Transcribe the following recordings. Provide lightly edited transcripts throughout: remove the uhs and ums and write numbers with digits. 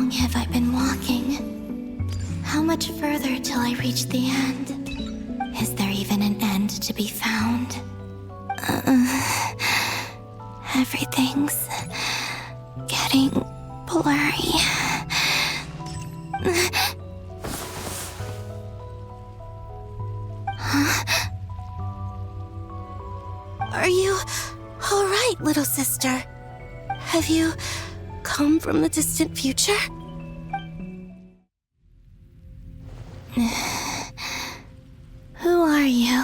long have I been walking? How much further till I reach the end? Is there even an end to be found? Everything's getting blurry. Huh? Are you all right, little sister? Have you come from the distant future? Who are you?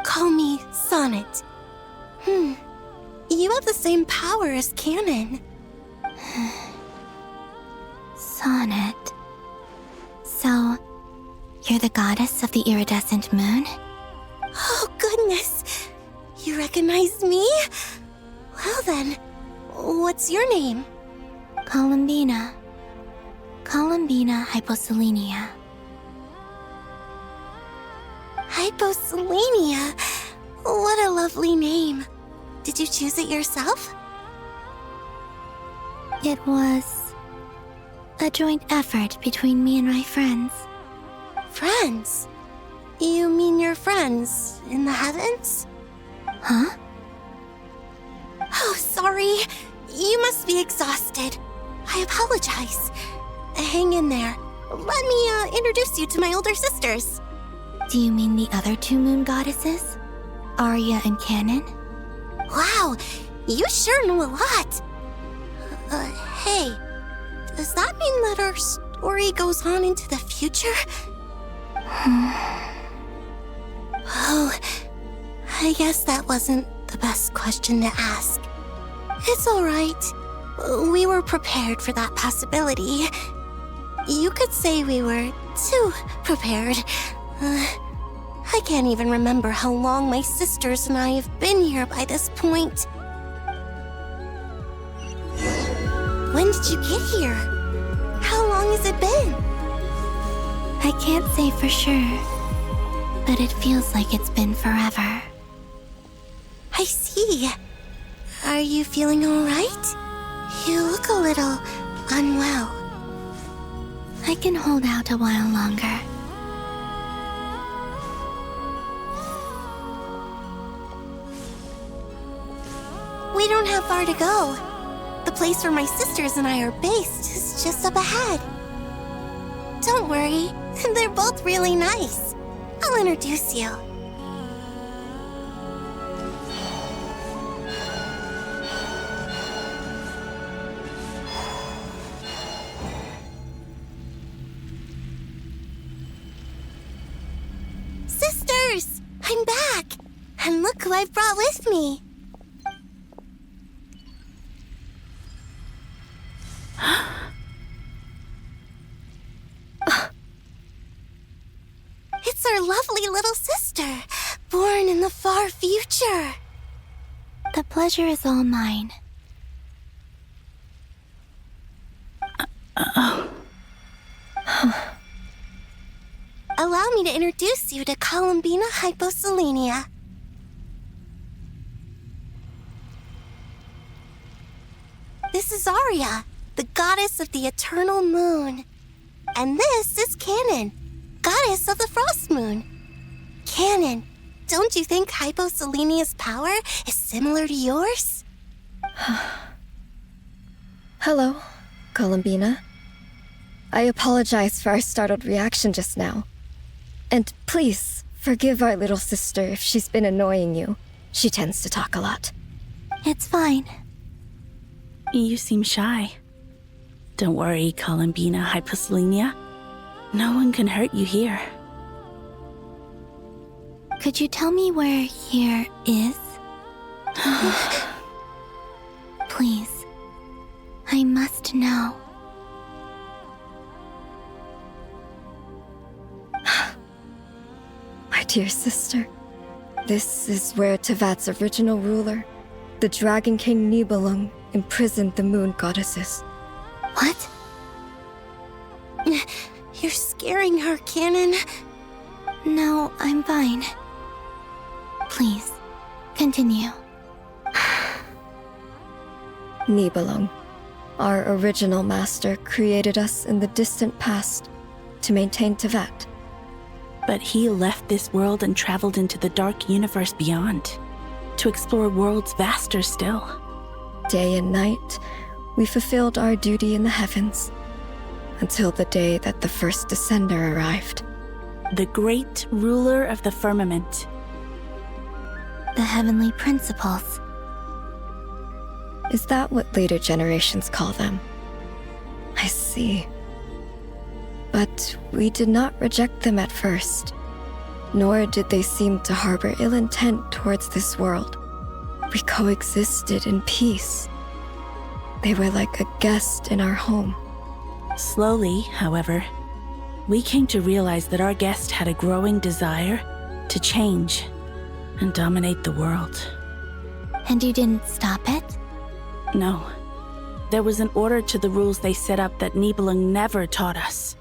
Call me Sonnet. You have the same power as Canon. Sonnet. So, you're the goddess of the iridescent moon? Oh, goodness! You recognize me? Well then, what's your name? Columbina. Columbina Hyposelenia. Hyposelenia? What a lovely name. Did you choose it yourself? It was a joint effort between me and my friends. Friends? You mean your friends in the heavens? Huh? Oh, sorry. You must be exhausted. I apologize. Hang in there. Let me introduce you to my older sisters. Do you mean the other two moon goddesses? Arya and Canon? Wow, you sure know a lot. Hey, does that mean that our story goes on into the future? Oh, I guess that wasn't the best question to ask. It's all right. We were prepared for that possibility. You could say we were too prepared. I can't even remember how long my sisters and I have been here by this point. When did you get here? How long has it been? I can't say for sure, but it feels like it's been forever. I see. Are you feeling all right? You look a little unwell. I can hold out a while longer. We don't have far to go. The place where my sisters and I are based is just up ahead. Don't worry, they're both really nice. I'll introduce you. Sisters! I'm back! And look who I've brought with me. It's our lovely little sister, born in the far future. The pleasure is all mine. Allow me to introduce you to Columbina Hyposelenia. This is Arya, the goddess of the eternal moon. And this is Canon, goddess of the frost moon. Canon, don't you think Hyposelenia's power is similar to yours? Hello, Columbina. I apologize for our startled reaction just now. And please, forgive our little sister if she's been annoying you. She tends to talk a lot. It's fine. You seem shy. Don't worry, Columbina Hyposelenia. No one can hurt you here. Could you tell me where here is? Please. I must know. My dear sister, this is where Tevat's original ruler, the Dragon King Nibelung, imprisoned the moon goddesses. What? You're scaring her, Canon. No, I'm fine. Please, continue. Nibelung, Our original master created us in the distant past to maintain Tevat. But he left this world and traveled into the dark universe beyond, to explore worlds vaster still. Day and night, we fulfilled our duty in the heavens, until the day that the first descender arrived. The great ruler of the firmament. The heavenly principles. Is that what later generations call them? I see. But we did not reject them at first, nor did they seem to harbor ill intent towards this world. We coexisted in peace. They were like a guest in our home. Slowly, however, we came to realize that our guest had a growing desire to change and dominate the world. And you didn't stop it? No. There was an order to the rules they set up that Nibelung never taught us.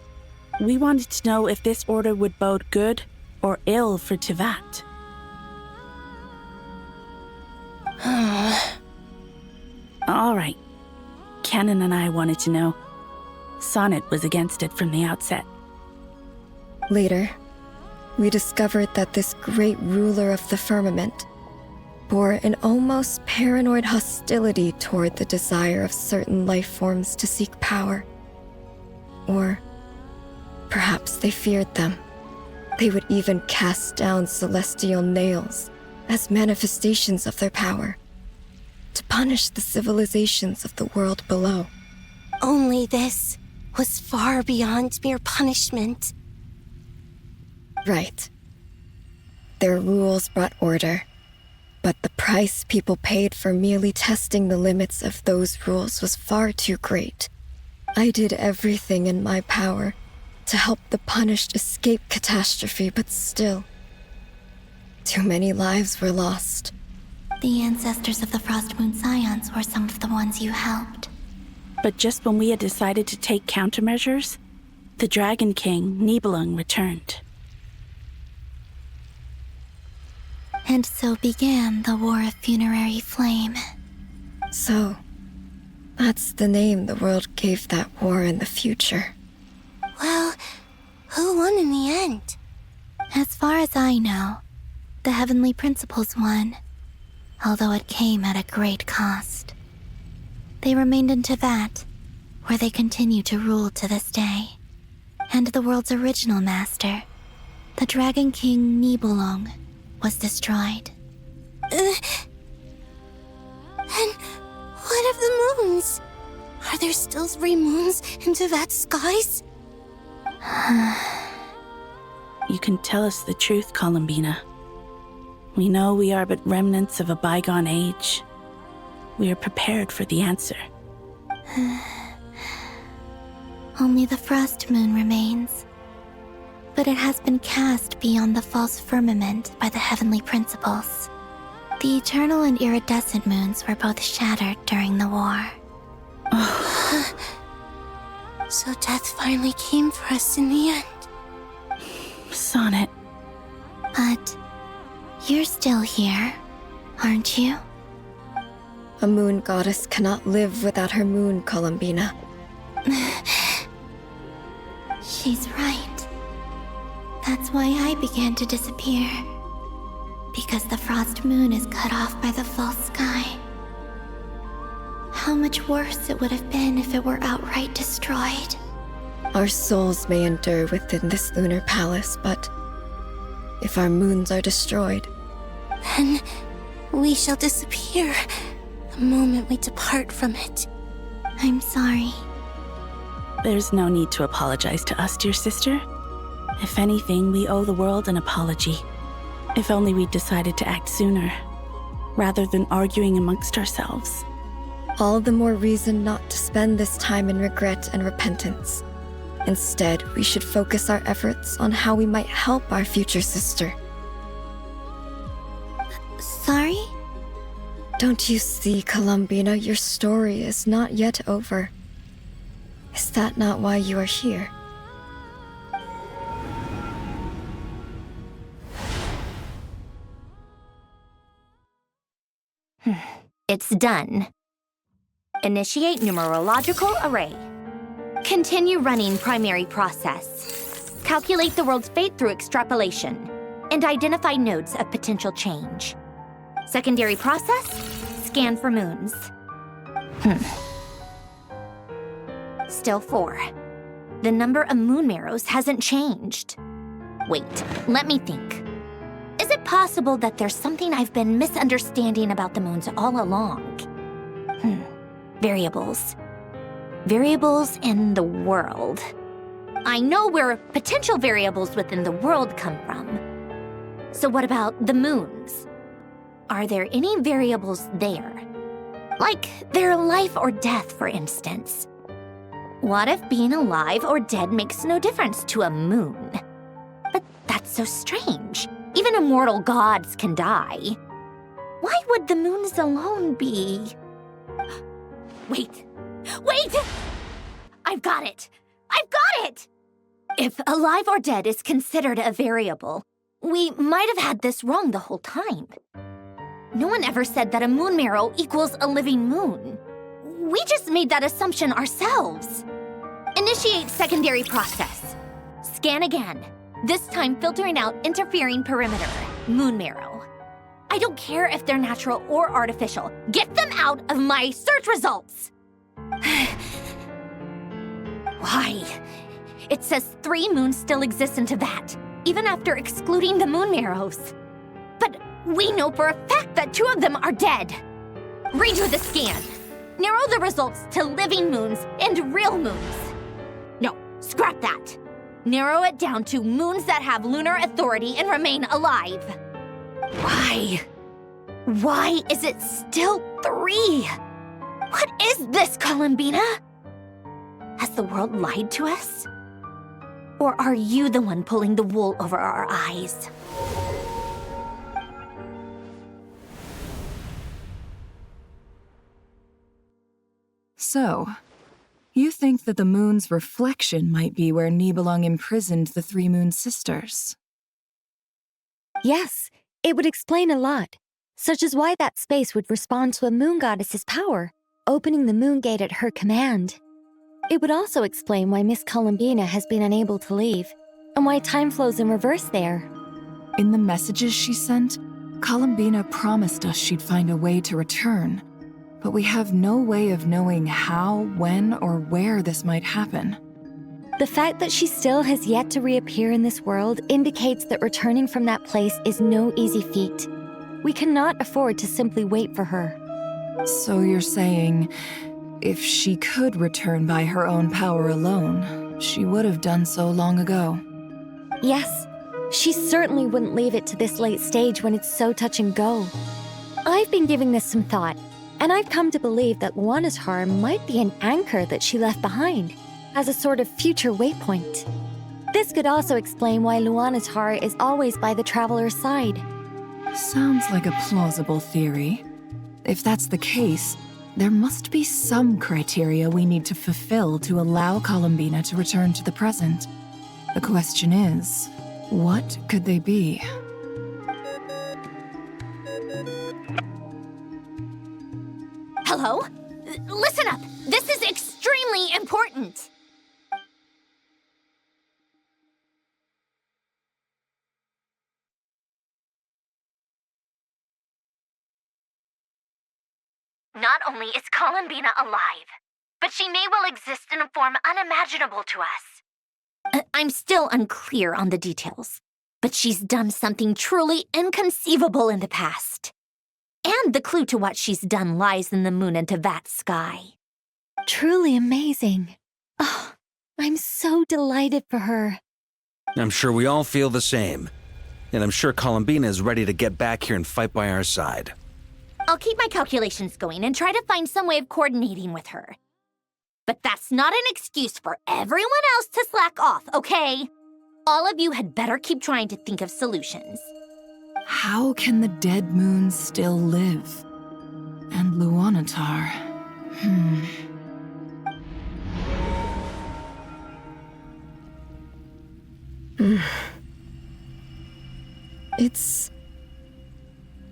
We wanted to know if this order would bode good or ill for Tevat. All right. Canon and I wanted to know. Sonnet was against it from the outset. Later, we discovered that this great ruler of the firmament bore an almost paranoid hostility toward the desire of certain life forms to seek power. Or perhaps they feared them. They would even cast down celestial nails as manifestations of their power, to punish the civilizations of the world below. Only this was far beyond mere punishment. Right. Their rules brought order, but the price people paid for merely testing the limits of those rules was far too great. I did everything in my power to help the punished escape catastrophe, but still, too many lives were lost. The ancestors of the Frostmoon Scions were some of the ones you helped. But just when we had decided to take countermeasures, the Dragon King, Nibelung, returned. And so began the War of Funerary Flame. So, that's the name the world gave that war in the future. Well, who won in the end? As far as I know, the Heavenly Principles won, although it came at a great cost. They remained in Tevat, where they continue to rule to this day. And the world's original master, the Dragon King Nibelung, was destroyed. And what of the moons? Are there still 3 moons in Tevat's skies? You can tell us the truth, Columbina. We know we are but remnants of a bygone age. We are prepared for the answer. Only the Frost Moon remains. But it has been cast beyond the false firmament by the Heavenly Principles. The eternal and iridescent moons were both shattered during the war. So death finally came for us in the end. Sonnet. But you're still here, aren't you? A moon goddess cannot live without her moon, Columbina. She's right. That's why I began to disappear. Because the Frost Moon is cut off by the false sky. How much worse it would have been if it were outright destroyed. Our souls may endure within this lunar palace, but if our moons are destroyed, Then we shall disappear the moment we depart from it. I'm sorry. There's no need to apologize to us, dear sister. If anything, we owe the world an apology. If only we'd decided to act sooner, rather than arguing amongst ourselves. all the more reason not to spend this time in regret and repentance. Instead, we should focus our efforts on how we might help our future sister. Sorry? Don't you see, Columbina, your story is not yet over. Is that not why you are here? It's done. Initiate numerological array. Continue running primary process. Calculate the world's fate through extrapolation. And identify nodes of potential change. Secondary process, scan for moons. Still 4. The number of moon marrows hasn't changed. Wait, let me think. Is it possible that there's something I've been misunderstanding about the moons all along? Variables. Variables in the world. I know where potential variables within the world come from. So what about the moons? Are there any variables there? Like their life or death, for instance. What if being alive or dead makes no difference to a moon? But that's so strange. Even immortal gods can die. Why would the moons alone be... Wait! I've got it! If alive or dead is considered a variable, we might have had this wrong the whole time. No one ever said that a moon marrow equals a living moon. We just made that assumption ourselves. Initiate secondary process. Scan again, this time filtering out interfering perimeter, moon marrow. I don't care if they're natural or artificial. Get them out of my search results! Why? It says 3 moons still exist in Teyvat, even after excluding the moon marrows. But we know for a fact that 2 of them are dead. Redo the scan. Narrow the results to living moons and real moons. No, scrap that. Narrow it down to moons that have lunar authority and remain alive. Why? Why is it still 3? What is this, Columbina? Has the world lied to us? Or are you the one pulling the wool over our eyes? So, you think that the moon's reflection might be where Nibelung imprisoned the 3 moon sisters? Yes, it would explain a lot, such as why that space would respond to a moon goddess's power, opening the moon gate at her command. It would also explain why Miss Columbina has been unable to leave, and why time flows in reverse there. In the messages she sent, Columbina promised us she'd find a way to return, but we have no way of knowing how, when, or where this might happen. The fact that she still has yet to reappear in this world indicates that returning from that place is no easy feat. We cannot afford to simply wait for her. So you're saying, if she could return by her own power alone, she would have done so long ago. Yes, she certainly wouldn't leave it to this late stage when it's so touch and go. I've been giving this some thought, and I've come to believe that Luana's Har might be an anchor that she left behind, as a sort of future waypoint. This could also explain why Luana's Har is always by the traveler's side. Sounds like a plausible theory. If that's the case, there must be some criteria we need to fulfill to allow Columbina to return to the present. The question is, what could they be? Hello? Listen up! This is extremely important! Not only is Columbina alive, but she may well exist in a form unimaginable to us. I'm still unclear on the details, but she's done something truly inconceivable in the past. And the clue to what she's done lies in the moon and Teyvat sky. Truly amazing. Oh, I'm so delighted for her. I'm sure we all feel the same. And I'm sure Columbina is ready to get back here and fight by our side. I'll keep my calculations going and try to find some way of coordinating with her. But that's not an excuse for everyone else to slack off, okay? All of you had better keep trying to think of solutions. How can the dead moon still live? And Luanatar... It's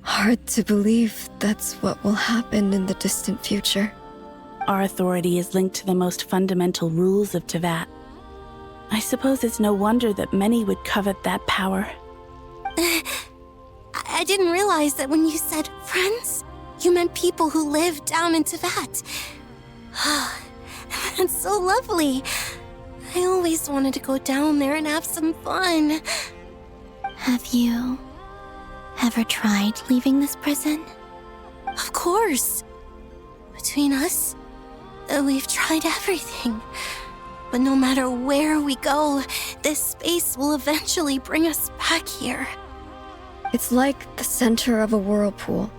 hard to believe that's what will happen in the distant future. Our authority is linked to the most fundamental rules of Teyvat. I suppose it's no wonder that many would covet that power. I didn't realize that when you said friends, you meant people who live down in Teyvat. That's so lovely. I always wanted to go down there and have some fun. Have you ever tried leaving this prison? Of course. Between us, we've tried everything. But no matter where we go, this space will eventually bring us back here. It's like the center of a whirlpool.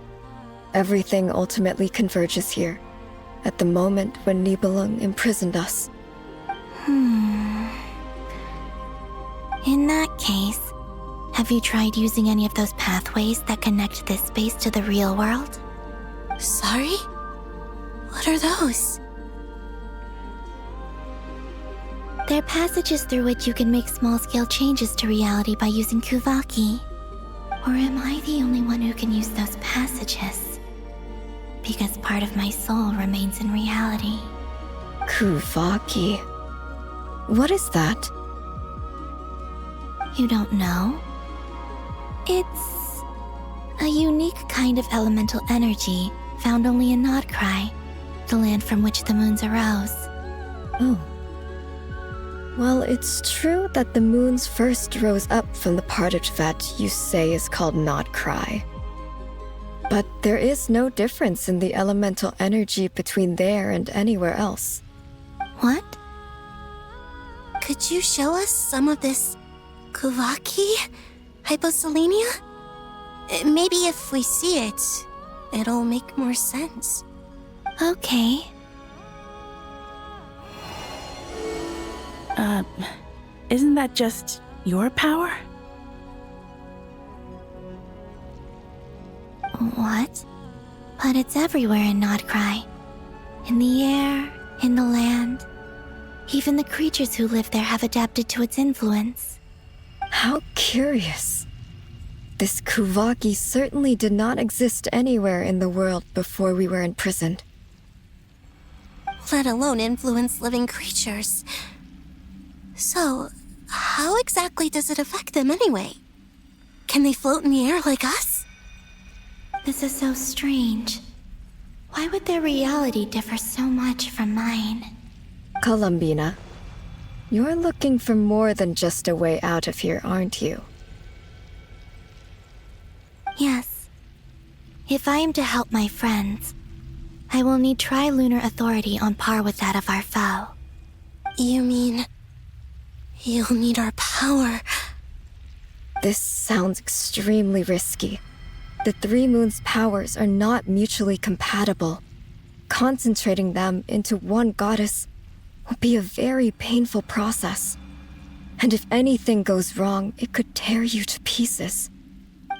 Everything ultimately converges here, at the moment when Nibelung imprisoned us. In that case, have you tried using any of those pathways that connect this space to the real world? Sorry? What are those? They're passages through which you can make small-scale changes to reality by using Kuvaki. Or am I the only one who can use those passages? Because part of my soul remains in reality. Kuvaki. What is that? You don't know? It's a unique kind of elemental energy found only in Krai, the land from which the moons arose. Oh. Well, it's true that the moons first rose up from the part of Teyvat you say is called Krai. But there is no difference in the elemental energy between there and anywhere else. What? Could you show us some of this Kuvaki? Hyposelenia? Maybe if we see it, it'll make more sense. Okay. Isn't that just your power? What? But it's everywhere in Krai. In the air, in the land. Even the creatures who live there have adapted to its influence. How curious. This Kuvaki certainly did not exist anywhere in the world before we were imprisoned. Let alone influence living creatures. So, how exactly does it affect them anyway? Can they float in the air like us? This is so strange. Why would their reality differ so much from mine? Columbina, you're looking for more than just a way out of here, aren't you? Yes. If I am to help my friends, I will need tri-lunar authority on par with that of our foe. You mean... you'll need our power? This sounds extremely risky. The three moons' powers are not mutually compatible. Concentrating them into one goddess will be a very painful process. And if anything goes wrong, it could tear you to pieces.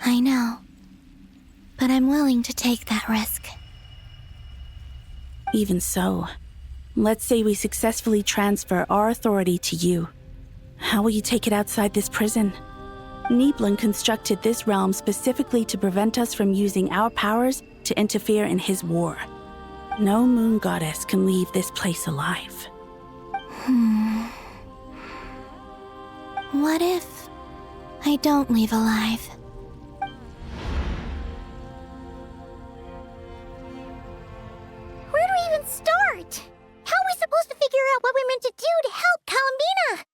I know. But I'm willing to take that risk. Even so, let's say we successfully transfer our authority to you. How will you take it outside this prison? Nibelung constructed this realm specifically to prevent us from using our powers to interfere in his war. No moon goddess can leave this place alive. What if I don't leave alive? Where do we even start? How are we supposed to figure out what we're meant to do to help Columbina?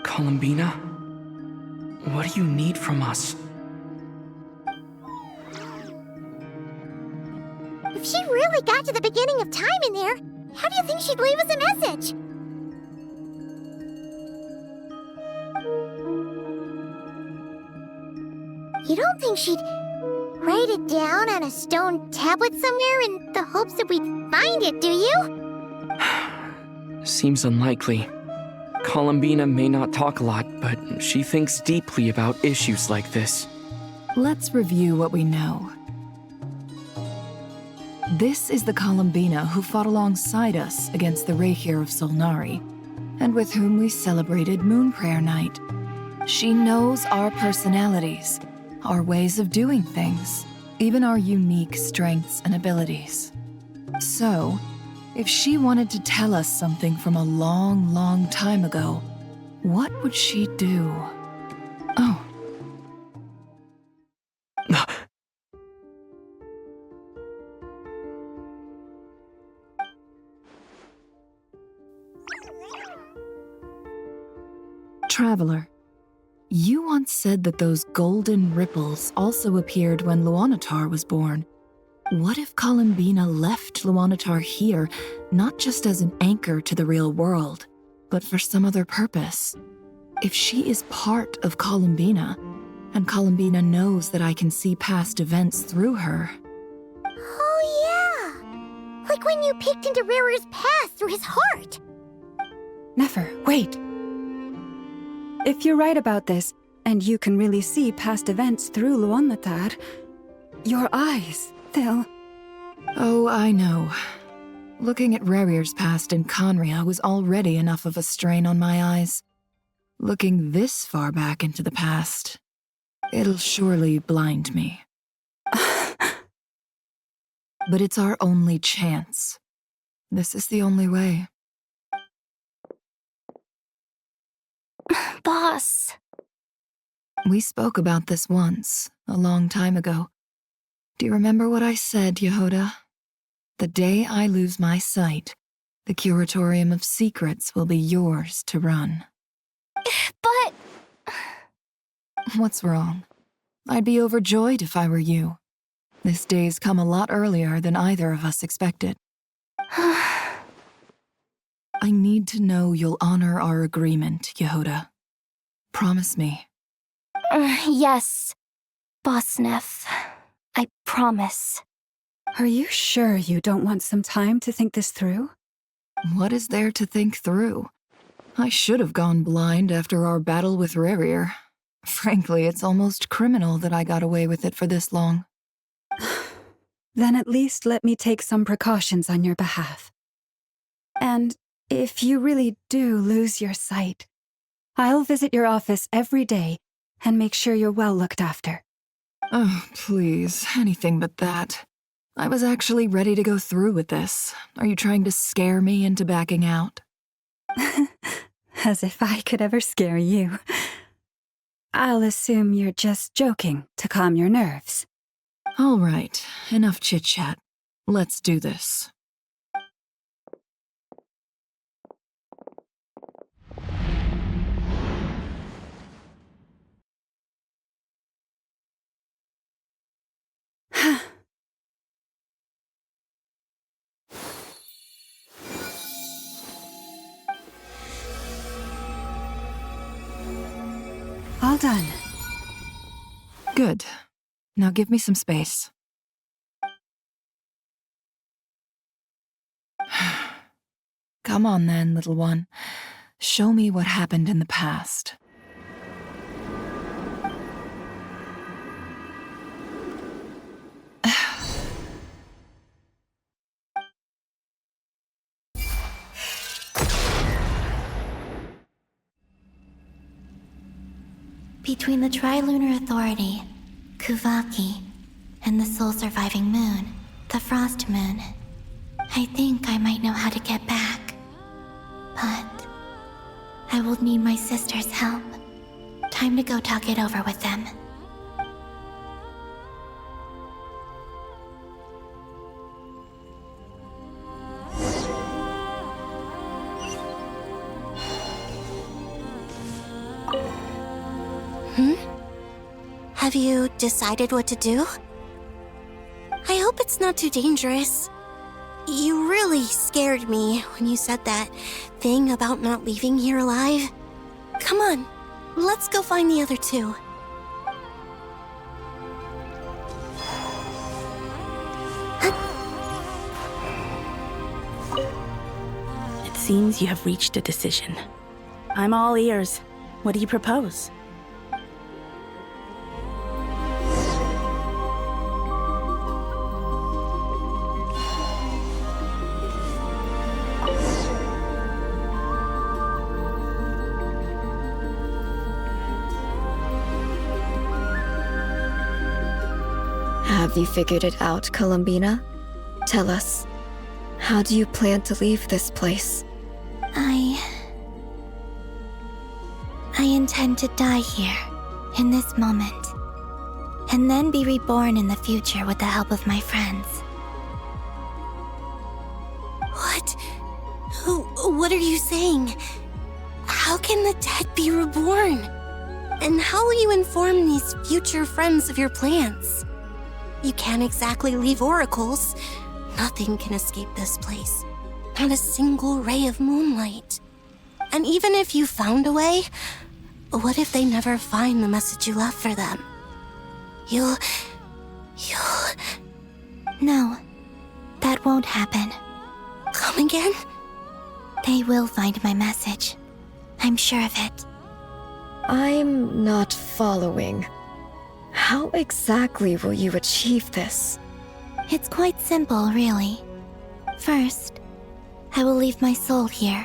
Columbina? What do you need from us? If she really got to the beginning of time in there, how do you think she'd leave us a message? You don't think she'd write it down on a stone tablet somewhere in the hopes that we'd find it, do you? Seems unlikely. Columbina may not talk a lot, but she thinks deeply about issues like this. Let's review what we know. This is the Columbina who fought alongside us against the Reikir of Solnari, and with whom we celebrated Moon Prayer Night. She knows our personalities, our ways of doing things, even our unique strengths and abilities. So, if she wanted to tell us something from a long, long time ago, what would she do? Oh. Traveler, you once said that those golden ripples also appeared when Luanatar was born. What if Columbina left Luanatar here, not just as an anchor to the real world, but for some other purpose? If she is part of Columbina, and Columbina knows that I can see past events through her... Oh yeah! Like when you peeked into Riri's past through his heart! Nefer, wait! If you're right about this, and you can really see past events through Luanatar, your eyes, they'll... Oh, I know. Looking at Rerir's past in Conria was already enough of a strain on my eyes. Looking this far back into the past, it'll surely blind me. But it's our only chance. This is the only way. Boss. We spoke about this once, a long time ago. Do you remember what I said, Yehoda? The day I lose my sight, the Curatorium of Secrets will be yours to run. But... What's wrong? I'd be overjoyed if I were you. This day's come a lot earlier than either of us expected. I need to know you'll honor our agreement, Yehoda. Promise me. Yes, Boss Neff. I promise. Are you sure you don't want some time to think this through? What is there to think through? I should have gone blind after our battle with Rerir. Frankly, it's almost criminal that I got away with it for this long. Then at least let me take some precautions on your behalf. And if you really do lose your sight, I'll visit your office every day and make sure you're well looked after. Oh, please, anything but that. I was actually ready to go through with this. Are you trying to scare me into backing out? As if I could ever scare you. I'll assume you're just joking to calm your nerves. All right, enough chit-chat. Let's do this. All done. Good. Now give me some space. Come on then, little one. Show me what happened in the past. Between the Trilunar Authority, Kuvaki, and the soul-surviving moon, the Frost Moon, I think I might know how to get back. But I will need my sister's help. Time to go talk it over with them. Have you decided what to do? I hope it's not too dangerous. You really scared me when you said that thing about not leaving here alive. Come on, let's go find the other two. It seems you have reached a decision. I'm all ears. What do you propose? Have you figured it out, Columbina? Tell us, how do you plan to leave this place? I intend to die here, in this moment, and then be reborn in the future with the help of my friends. What? What are you saying? How can the dead be reborn? And how will you inform these future friends of your plans? You can't exactly leave oracles. Nothing can escape this place. Not a single ray of moonlight. And even if you found a way, what if they never find the message you left for them? You'll... No, that won't happen. Come again? They will find my message. I'm sure of it. I'm not following. How exactly will you achieve this? It's quite simple, really. First, I will leave my soul here.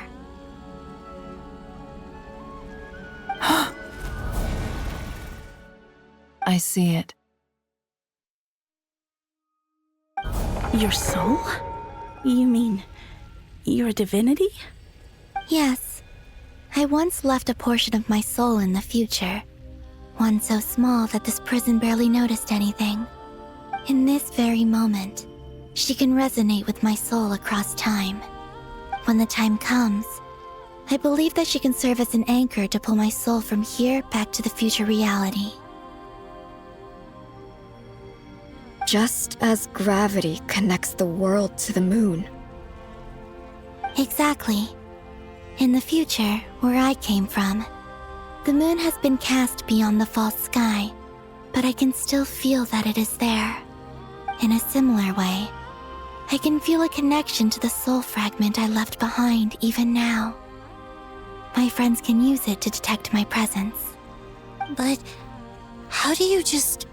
I see it. Your soul? You mean you're a divinity? Yes. I once left a portion of my soul in the future. One so small that this prison barely noticed anything. In this very moment, she can resonate with my soul across time. When the time comes, I believe that she can serve as an anchor to pull my soul from here back to the future reality. Just as gravity connects the world to the moon. Exactly. In the future, where I came from, the moon has been cast beyond the false sky, but I can still feel that it is there. In a similar way, I can feel a connection to the soul fragment I left behind even now. My friends can use it to detect my presence. But how do you just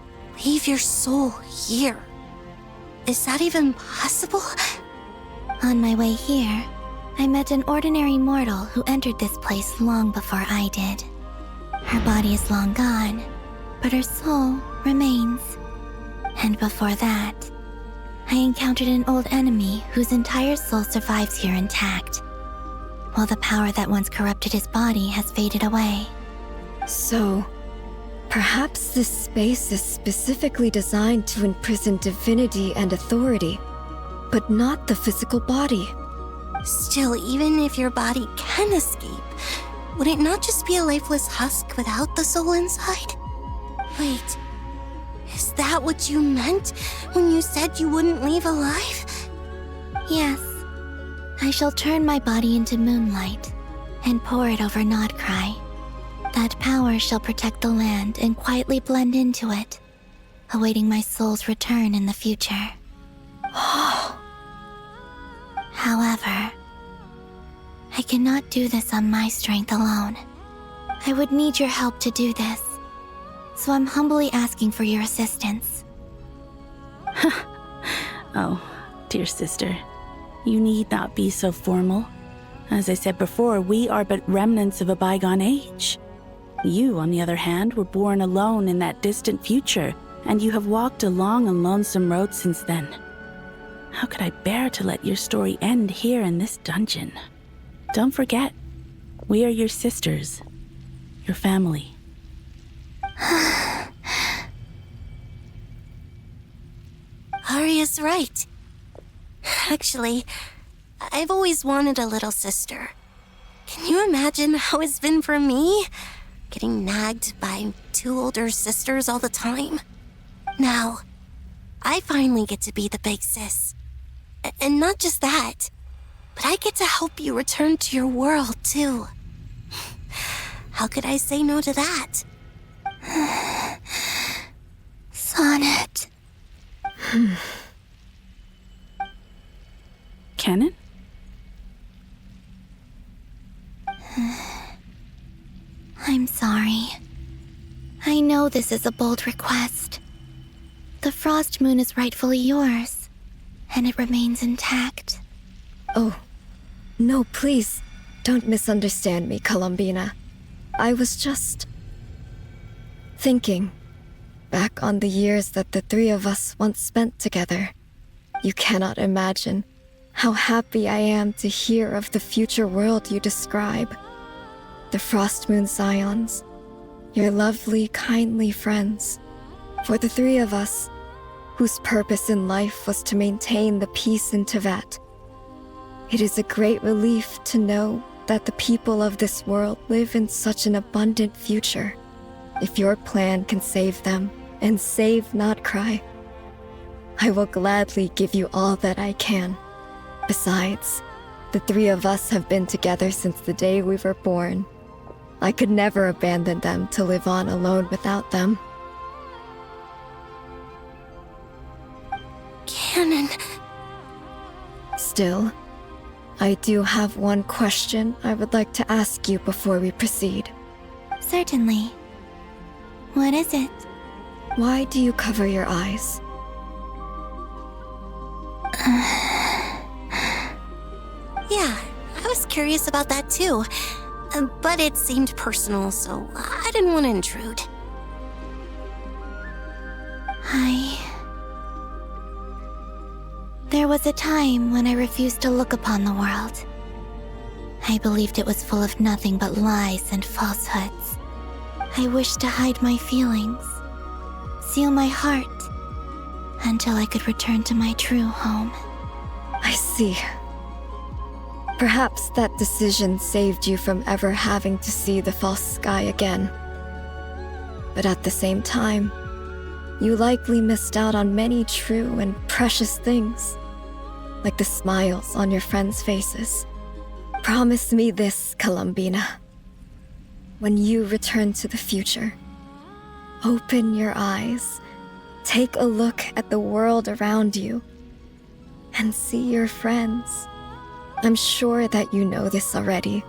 leave your soul here? Is that even possible? On my way here, I met an ordinary mortal who entered this place long before I did. Her body is long gone, but her soul remains. And before that, I encountered an old enemy whose entire soul survives here intact, while the power that once corrupted his body has faded away. So, perhaps this space is specifically designed to imprison divinity and authority, but not the physical body. Still, even if your body can escape, would it not just be a lifeless husk without the soul inside? Wait, is that what you meant when you said you wouldn't leave alive? Yes. I shall turn my body into moonlight and pour it over Krai. That power shall protect the land and quietly blend into it, awaiting my soul's return in the future. However, I cannot do this on my strength alone. I would need your help to do this, so I'm humbly asking for your assistance. Oh, dear sister, you need not be so formal. As I said before, we are but remnants of a bygone age. You, on the other hand, were born alone in that distant future, and you have walked a long and lonesome road since then. How could I bear to let your story end here in this dungeon? Don't forget, we are your sisters, your family. Arya's right. Actually, I've always wanted a little sister. Can you imagine how it's been for me? Getting nagged by two older sisters all the time. Now, I finally get to be the big sis. And not just that, but I get to help you return to your world, too. How could I say no to that? Sonnet. Canon? I'm sorry. I know this is a bold request. The Frost Moon is rightfully yours, and it remains intact. Oh, no, please, don't misunderstand me, Columbina. I was just thinking. back on the years that the three of us once spent together, you cannot imagine how happy I am to hear of the future world you describe. The Frost Moon Scions, your lovely, kindly friends. For the three of us, whose purpose in life was to maintain the peace in Teyvat, it is a great relief to know that the people of this world live in such an abundant future. If your plan can save them, and save not Krai, I will gladly give you all that I can. Besides, the three of us have been together since the day we were born. I could never abandon them to live on alone without them. Canon. Still, I do have one question I would like to ask you before we proceed. Certainly. What is it? Why do you cover your eyes? Yeah, I was curious about that too. But it seemed personal, so I didn't want to intrude. There was a time when I refused to look upon the world. I believed it was full of nothing but lies and falsehoods. I wished to hide my feelings, seal my heart, until I could return to my true home. I see. Perhaps that decision saved you from ever having to see the false sky again. But at the same time, you likely missed out on many true and precious things, like the smiles on your friends' faces. Promise me this, Columbina. When you return to the future, open your eyes, take a look at the world around you, and see your friends. I'm sure that you know this already,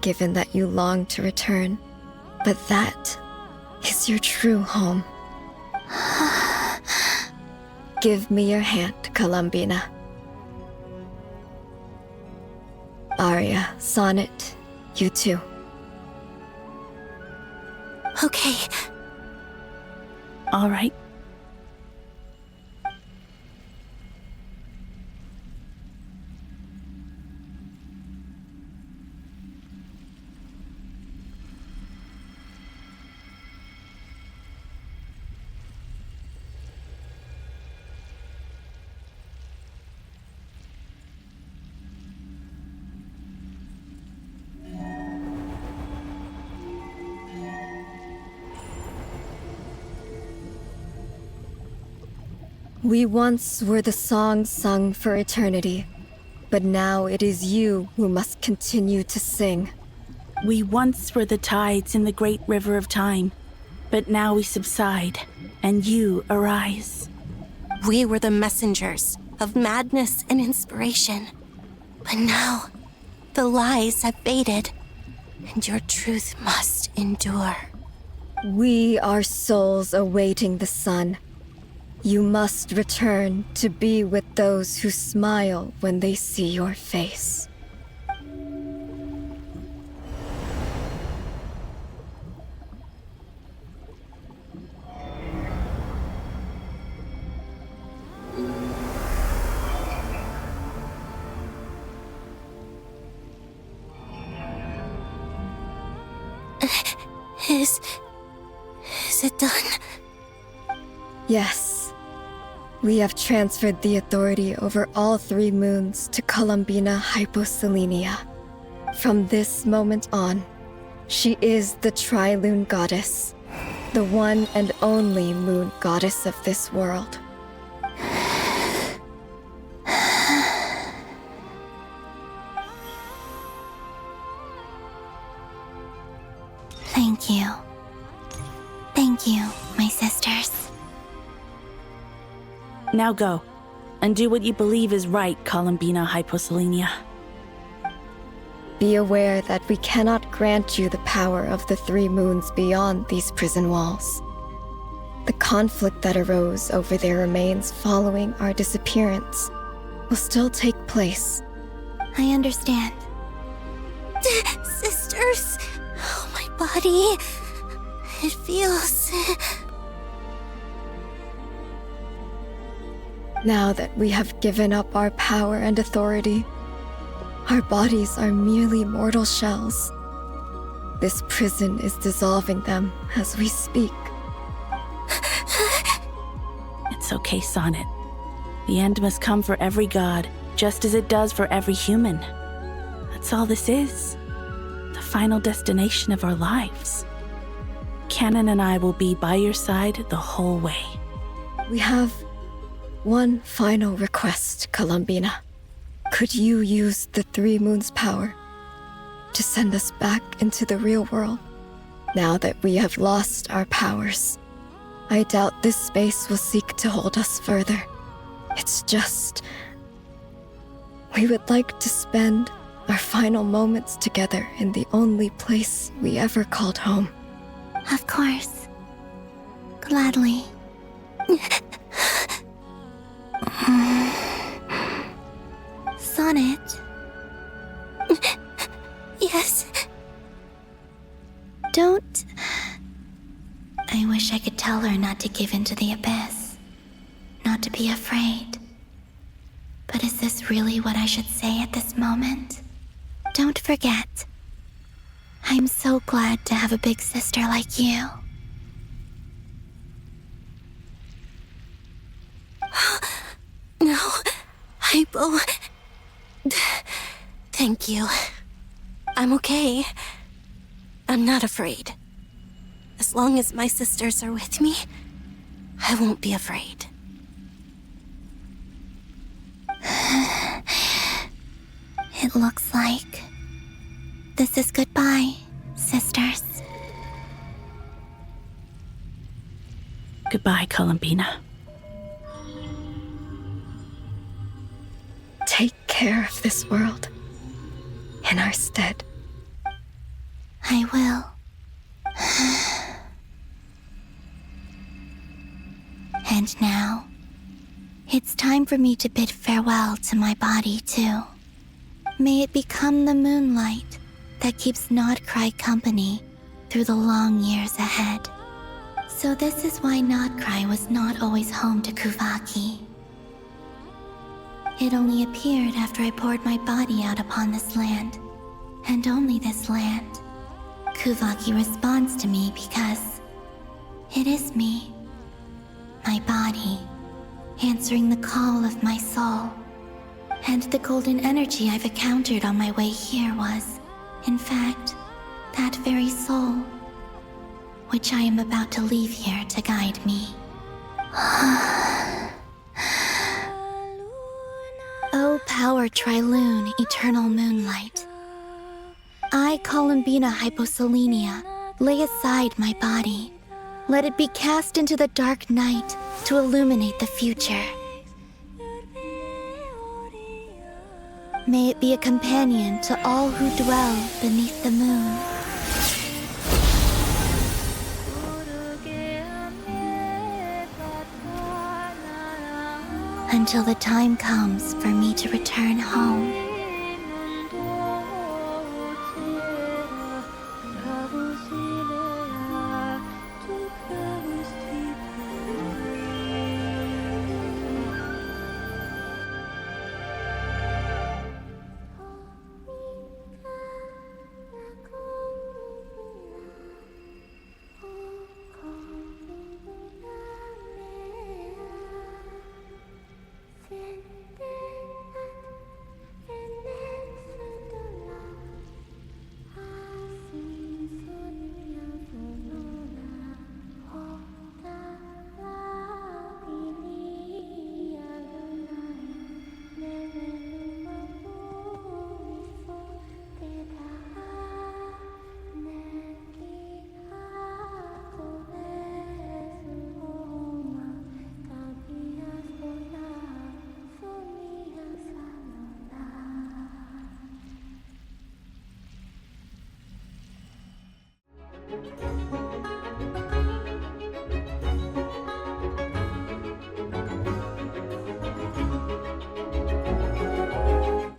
given that you long to return, but that is your true home. Give me your hand, Columbina. Aria, Sonnet, you too. Okay. All right. We once were the songs sung for eternity, but now it is you who must continue to sing. We once were the tides in the great river of time, but now we subside, and you arise. We were the messengers of madness and inspiration. But now, the lies have faded, and your truth must endure. We are souls awaiting the sun. You must return to be with those who smile when they see your face. Is it done? Yes. We have transferred the authority over all 3 moons to Columbina Hyposelenia. From this moment on, she is the Tri-Lune Goddess, the one and only moon goddess of this world. Thank you. Thank you, my sisters. Now go, and do what you believe is right, Columbina Hyposelenia. Be aware that we cannot grant you the power of the 3 moons beyond these prison walls. The conflict that arose over their remains following our disappearance will still take place. I understand. Sisters! Oh, my body. It feels... Now that we have given up our power and authority, our bodies are merely mortal shells. This prison is dissolving them as we speak. It's okay, Sonnet. The end must come for every god, just as it does for every human. That's all this is. The final destination of our lives. Canon and I will be by your side the whole way. We have one final request, Columbina. Could you use the 3 Moons' power to send us back into the real world? Now that we have lost our powers, I doubt this space will seek to hold us further. It's just... we would like to spend our final moments together in the only place we ever called home. Of course. Gladly. Sonnet? Yes? Don't... I wish I could tell her not to give in to the abyss. Not to be afraid. But is this really what I should say at this moment? Don't forget. I'm so glad to have a big sister like you. No, Hypo. Thank you. I'm okay. I'm not afraid. As long as my sisters are with me, I won't be afraid. It looks like this is goodbye, sisters. Goodbye, Columbina. Take care of this world in our stead. I will. And now, it's time for me to bid farewell to my body, too. May it become the moonlight that keeps not Krai company through the long years ahead. So this is why not Krai was not always home to Kuvaki. It only appeared after I poured my body out upon this land, and only this land. Kuvaki responds to me because it is me, my body, answering the call of my soul. And the golden energy I've encountered on my way here was, in fact, that very soul, which I am about to leave here to guide me. O power Trilune, eternal moonlight. I, Columbina Hyposelenia, lay aside my body. Let it be cast into the dark night to illuminate the future. May it be a companion to all who dwell beneath the moon. Until the time comes for me to return home.